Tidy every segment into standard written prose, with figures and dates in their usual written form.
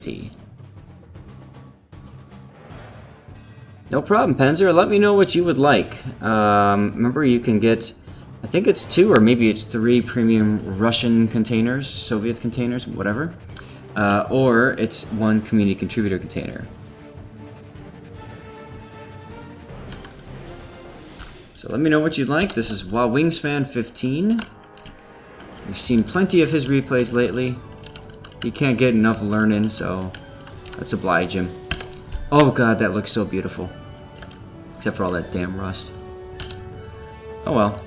See. No problem, Panzer. Let me know what you would like. Remember, you can get, I think it's 2 or maybe it's 3 premium Russian containers, Soviet containers, whatever. Or it's 1 community contributor container. So let me know what you'd like. This is WildWingsFan15. We've seen plenty of his replays lately. He can't get enough learning, so let's oblige him. Oh god, that looks so beautiful. Except for all that damn rust. Oh well.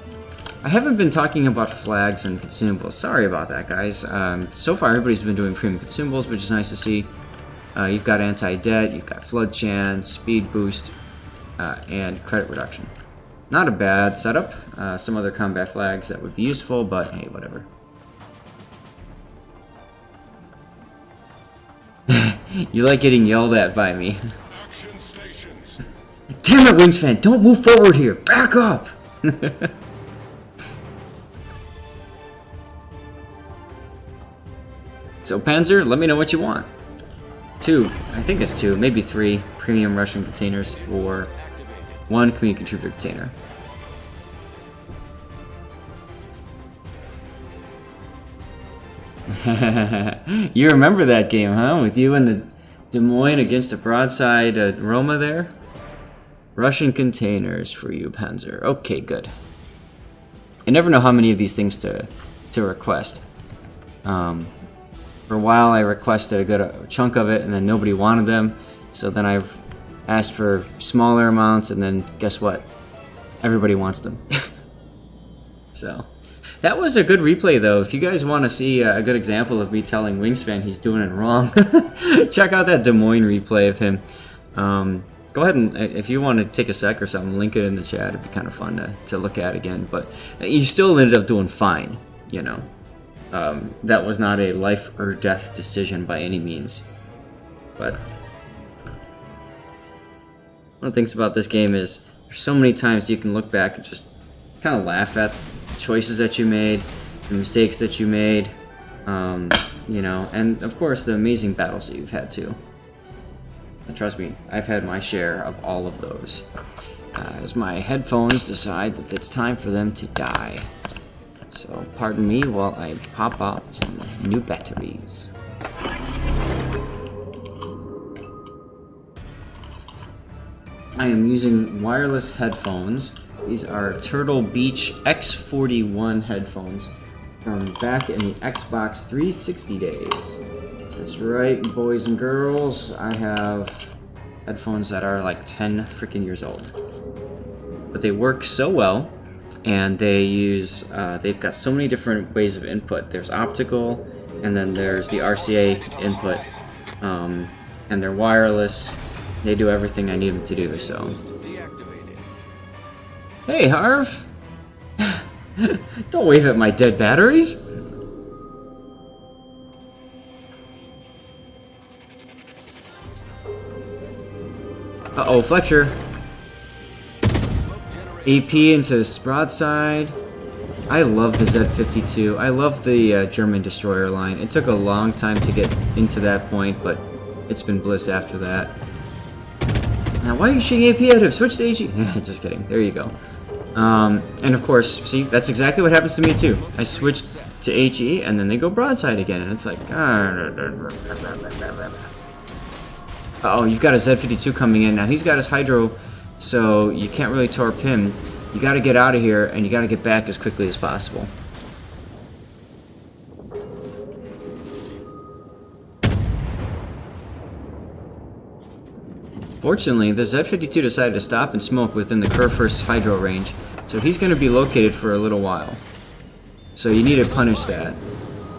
I haven't been talking about flags and consumables. Sorry about that, guys. So far, everybody's been doing premium consumables, which is nice to see. You've got anti-debt, you've got flood chance, speed boost, and credit reduction. Not a bad setup. Some other combat flags that would be useful, but hey, whatever. You like getting yelled at by me. Action stations. Damn it, Wingsfan! Don't move forward here! Back up! So, Panzer, let me know what you want. 2, I think it's 2, maybe 3 premium Russian containers or 1 community contributor container. You remember that game, huh? With you and the Des Moines against the broadside Roma there? Russian containers for you, Panzer. Okay, good. I never know how many of these things to request. For a while I requested a good chunk of it and then nobody wanted them. So then I've asked for smaller amounts and then guess what? Everybody wants them. So... that was a good replay, though. If you guys want to see a good example of me telling Wingspan he's doing it wrong, check out that Des Moines replay of him. Go ahead and, if you want to take a sec or something, link it in the chat. It'd be kind of fun to look at again. But you still ended up doing fine, you know. That was not a life or death decision by any means. But one of the things about this game is there's so many times you can look back and just kind of laugh at choices that you made, the mistakes that you made, you know, and of course the amazing battles that you've had too. And trust me, I've had my share of all of those. As my headphones decide that it's time for them to die. So pardon me while I pop out some new batteries. I am using wireless headphones. These are Turtle Beach X41 headphones from back in the Xbox 360 days. That's right, boys and girls. I have headphones that are like 10 freaking years old. But they work so well, and they use, they've got so many different ways of input. There's optical, and then there's the RCA input, and they're wireless. They do everything I need them to do, so... Hey, Harv! Don't wave at my dead batteries! Uh-oh, Fletcher. AP into broadside. I love the Z-52. I love the German destroyer line. It took a long time to get into that point, but it's been bliss after that. Now, why are you shooting AP at him? Switch to HE. Just kidding. There you go. And of course, see, that's exactly what happens to me too. I switch to HE and then they go broadside again, and it's like, uh-oh, you've got a Z-52 coming in. Now he's got his hydro, so you can't really torp him. You gotta get out of here, and you gotta get back as quickly as possible. Fortunately, the Z-52 decided to stop and smoke within the Kerfurst's hydro range, so he's going to be located for a little while. So you need to punish that.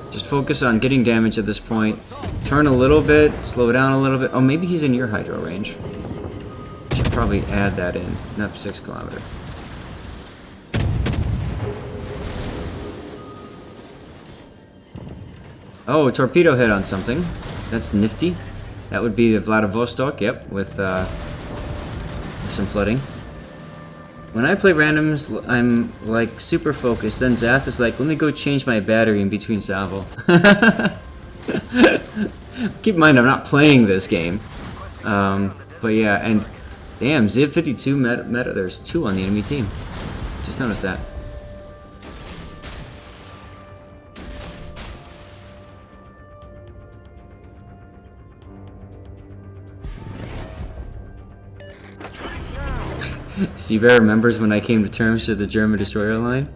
Just focus on getting damage at this point. Turn a little bit, slow down a little bit. Oh, maybe he's in your hydro range. Should probably add that in. Up 6 kilometer. Oh, torpedo hit on something. That's nifty. That would be the Vladivostok, yep, with some flooding. When I play randoms, I'm like super focused. Then Zath is like, let me go change my battery in between salvo. Keep in mind, I'm not playing this game. But yeah, and damn, Z-52 meta. There's 2 on the enemy team. Just noticed that. Seabear remembers when I came to terms with the German destroyer line.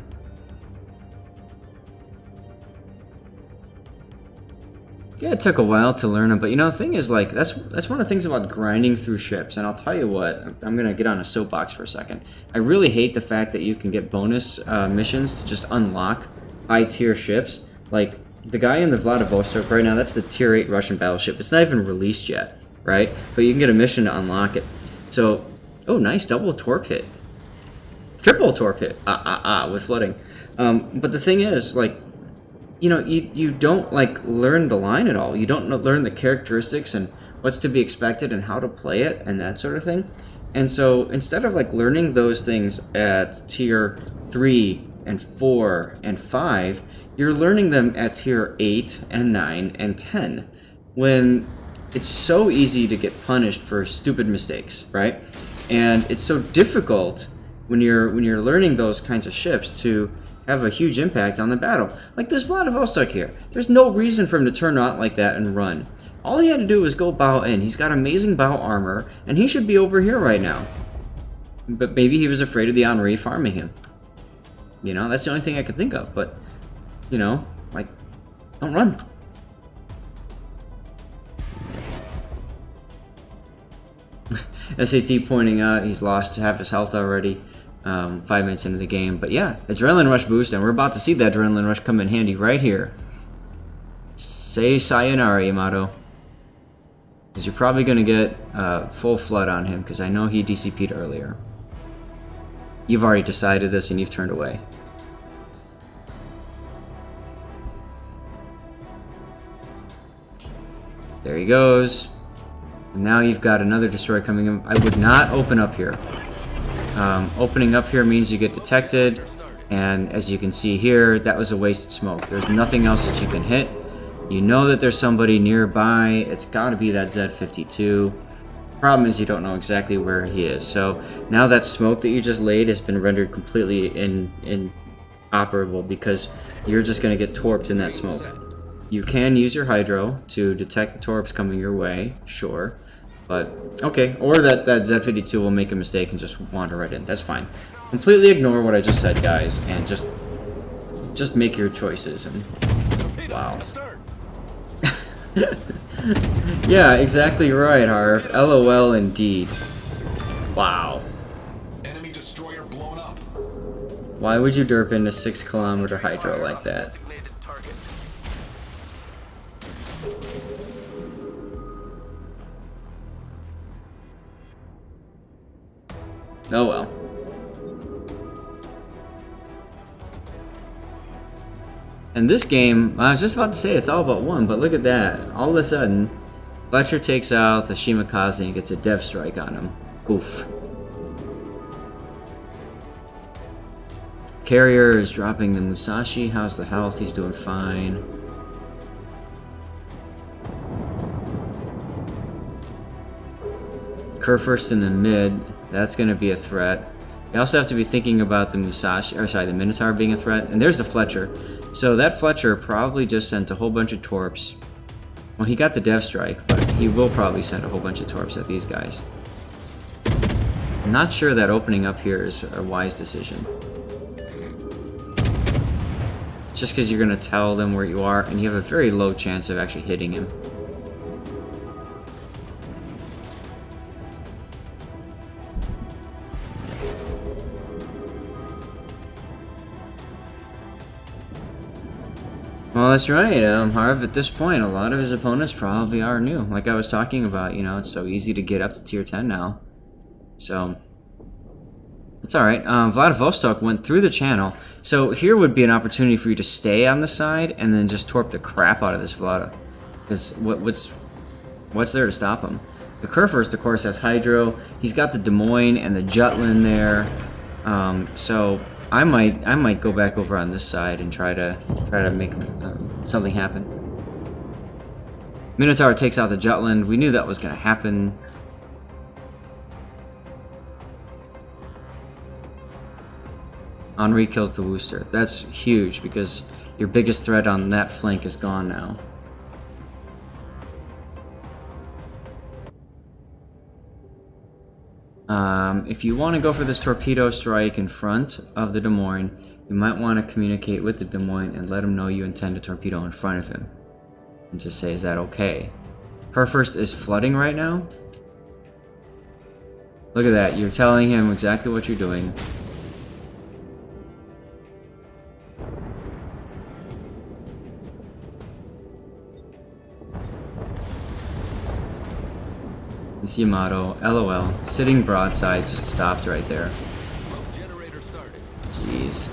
Yeah, it took a while to learn them, but you know, the thing is, like, that's one of the things about grinding through ships, and I'll tell you what, I'm gonna get on a soapbox for a second. I really hate the fact that you can get bonus missions to just unlock high-tier ships. Like, the guy in the Vladivostok right now, that's the tier 8 Russian battleship. It's not even released yet, right? But you can get a mission to unlock it. So, oh, nice, double torp hit. Triple torp hit, with flooding. But the thing is, like, you know, you don't, like, learn the line at all. You don't learn the characteristics and what's to be expected and how to play it and that sort of thing. And so instead of, like, learning those things at tier 3 and 4 and 5, you're learning them at tier 8 and 9 and 10, when it's so easy to get punished for stupid mistakes, right? And it's so difficult when you're learning those kinds of ships to have a huge impact on the battle. Like this Vladivostok here. There's no reason for him to turn out like that and run. All he had to do was go bow in. He's got amazing bow armor, and he should be over here right now. But maybe he was afraid of the Henri farming him. You know, that's the only thing I could think of. But, you know, like, don't run. SAT pointing out he's lost half his health already. 5 minutes into the game. But yeah, adrenaline rush boost, and we're about to see that adrenaline rush come in handy right here. Say sayonara, Yamato. Because you're probably going to get full flood on him, because I know he DCP'd earlier. You've already decided this and you've turned away. There he goes. And now you've got another destroyer coming in. I would not open up here. Opening up here means you get detected, and as you can see here, that was a wasted smoke. There's nothing else that you can hit. You know that there's somebody nearby. It's got to be that Z-52. Problem is you don't know exactly where he is. So now that smoke that you just laid has been rendered completely inoperable, because you're just going to get torped in that smoke. You can use your hydro to detect the torps coming your way, sure. But, okay, or that Z-52 will make a mistake and just wander right in. That's fine. Completely ignore what I just said, guys, and just make your choices. And wow. Yeah, exactly right, Harv. LOL indeed. Wow. Enemy destroyer blown up. Why would you derp into 6-kilometer hydro like that? Oh well. And this game, I was just about to say it's all about one, but look at that. All of a sudden, Fletcher takes out the Shimakaze and gets a death strike on him. Oof. Carrier is dropping the Musashi. How's the health? He's doing fine. Kurfürst in the mid. That's going to be a threat. You also have to be thinking about the Musashi, or sorry, the Minotaur being a threat. And there's the Fletcher. So that Fletcher probably just sent a whole bunch of torps. Well, he got the Dev Strike, but he will probably send a whole bunch of torps at these guys. I'm not sure that opening up here is a wise decision. Just because you're going to tell them where you are, and you have a very low chance of actually hitting him. Well, that's right, Harv. At this point, a lot of his opponents probably are new. Like I was talking about, you know, it's so easy to get up to tier 10 now. So, it's alright. Vladivostok went through the channel. So here would be an opportunity for you to stay on the side and then just torp the crap out of this Vlada. Because what's there to stop him? The Kurfürst, of course, has Hydro. He's got the Des Moines and the Jutland there. So I might go back over on this side and try to make something happen. Minotaur takes out the Jutland. We knew that was going to happen. Henri kills the Wooster. That's huge because your biggest threat on that flank is gone now. If you want to go for this torpedo strike in front of the Des Moines, you might want to communicate with the Des Moines and let him know you intend to torpedo in front of him. And just say, is that okay? Perfirst is flooding right now. Look at that, you're telling him exactly what you're doing. This Yamato, LOL, sitting broadside, just stopped right there. Smoke generator started. Jeez.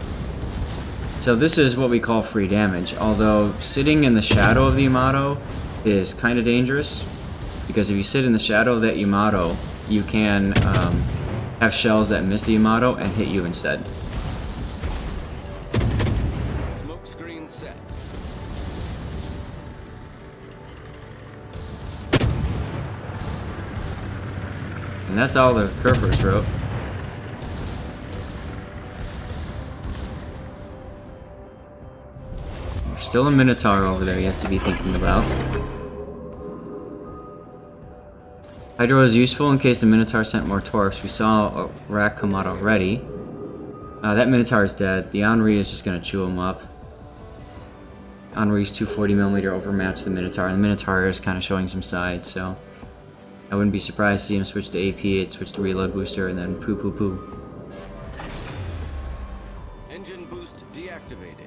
So this is what we call free damage, although sitting in the shadow of the Yamato is kind of dangerous, because if you sit in the shadow of that Yamato, you can have shells that miss the Yamato and hit you instead. Smoke screen set. And that's all the Kurfürst wrote. There's still a Minotaur over there yet to be thinking about. Hydro is useful in case the Minotaur sent more torps. We saw a rack come out already. That Minotaur is dead. The Henri is just going to chew him up. Henri's 240mm overmatched the Minotaur, and the Minotaur is kind of showing some sides, so I wouldn't be surprised to see him switch to AP, it switch to reload booster, and then poo poo poo. Engine boost deactivated.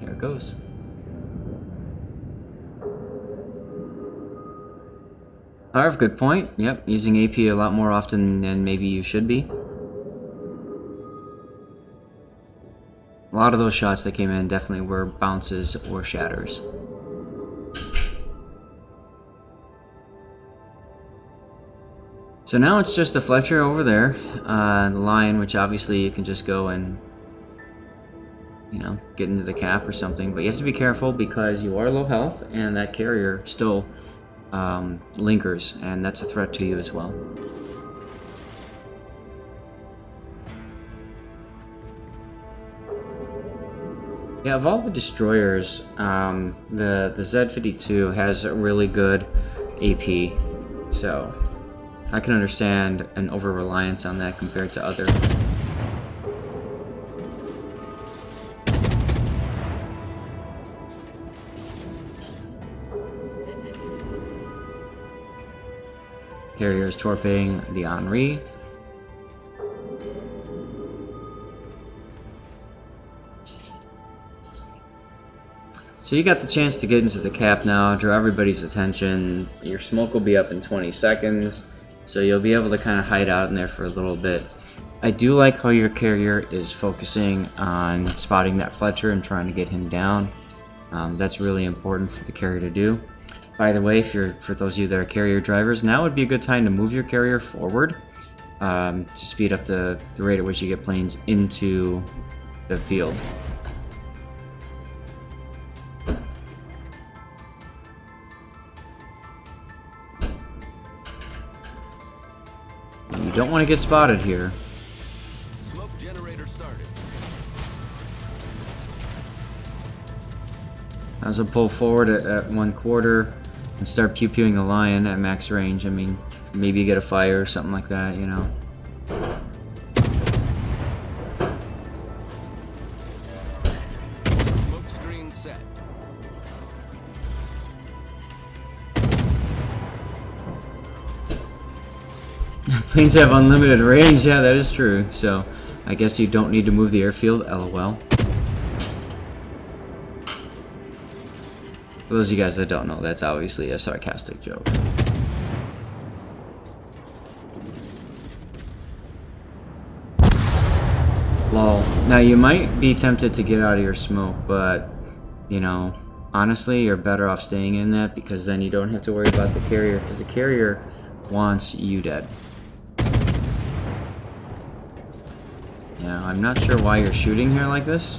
There it goes. Harv, good point. Yep, using AP a lot more often than maybe you should be. A lot of those shots that came in definitely were bounces or shatters. So now it's just the Fletcher over there, the Lion, which obviously you can just go and, you know, get into the cap or something. But you have to be careful because you are low health and that carrier still lingers, and that's a threat to you as well. Yeah, of all the destroyers, the Z-52 has a really good AP, so I can understand an over-reliance on that compared to other. Carrier is torpedoing the Henri. So you got the chance to get into the cap now, draw everybody's attention. Your smoke will be up in 20 seconds, so you'll be able to kind of hide out in there for a little bit. I do like how your carrier is focusing on spotting that Fletcher and trying to get him down. That's really important for the carrier to do. By the way, for those of you that are carrier drivers, now would be a good time to move your carrier forward to speed up the rate at which you get planes into the field. You don't want to get spotted here. Smoke generator started. As a pull forward at 1/4 and start pew-pewing the Lion at max range. I mean, maybe you get a fire or something like that, you know. Smoke screen set. Planes have unlimited range, yeah, that is true. So, I guess you don't need to move the airfield, LOL. For those of you guys that don't know, that's obviously a sarcastic joke. Lol. Now, you might be tempted to get out of your smoke, but, you know, honestly, you're better off staying in that because then you don't have to worry about the carrier, because the carrier wants you dead. Yeah, I'm not sure why you're shooting here like this.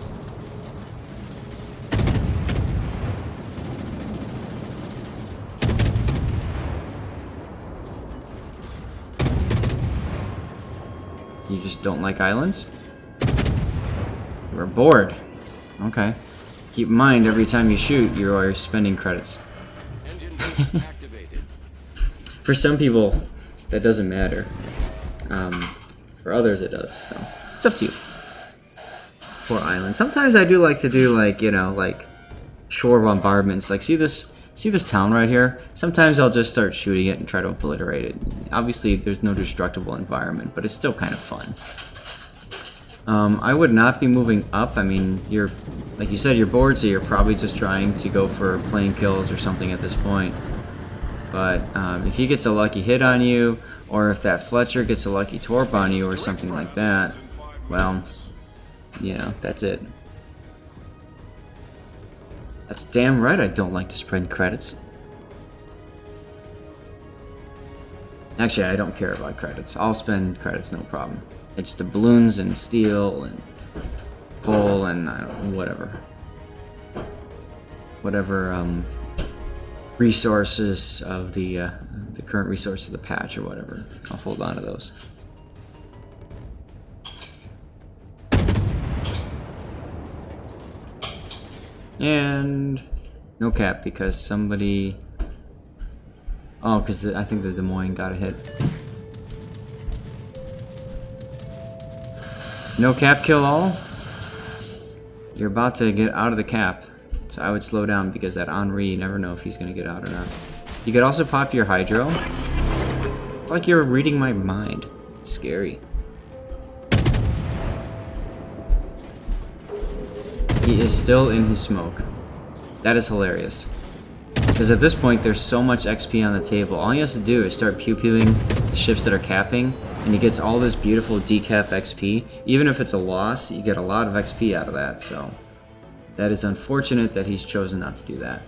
You just don't like islands? You're bored. Okay. Keep in mind, every time you shoot, you are spending credits. Engine boost activated. For some people, that doesn't matter. For others, it does. So it's up to you. For islands, sometimes I do like to do like, you know, like shore bombardments. Like see this town right here? Sometimes I'll just start shooting it and try to obliterate it. Obviously, there's no destructible environment, but it's still kind of fun. I would not be moving up. I mean, you're, like you said, you're bored, so you're probably just trying to go for plane kills or something at this point. But if he gets a lucky hit on you, or if that Fletcher gets a lucky torp on you or something like that, well, you know, that's it. That's damn right I don't like to spend credits. Actually, I don't care about credits. I'll spend credits, no problem. It's the balloons and steel and coal and I don't know, whatever resources of the current resource of the patch or whatever. I'll hold on to those. And no cap because somebody. Oh, because I think the Des Moines got a hit. No cap kill all? You're about to get out of the cap. So I would slow down because that Henri, you never know if he's going to get out or not. You could also pop your Hydro. Like you're reading my mind. It's scary. He is still in his smoke. That is hilarious. Because at this point, there's so much XP on the table. All he has to do is start pew-pewing the ships that are capping, and he gets all this beautiful decap XP. Even if it's a loss, you get a lot of XP out of that, so that is unfortunate that he's chosen not to do that.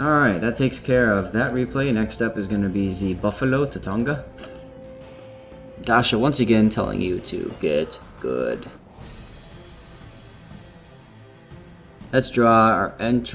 Alright, that takes care of that replay. Next up is going to be the Buffalo Tatonga. Dasha once again telling you to get good. Let's draw our entry.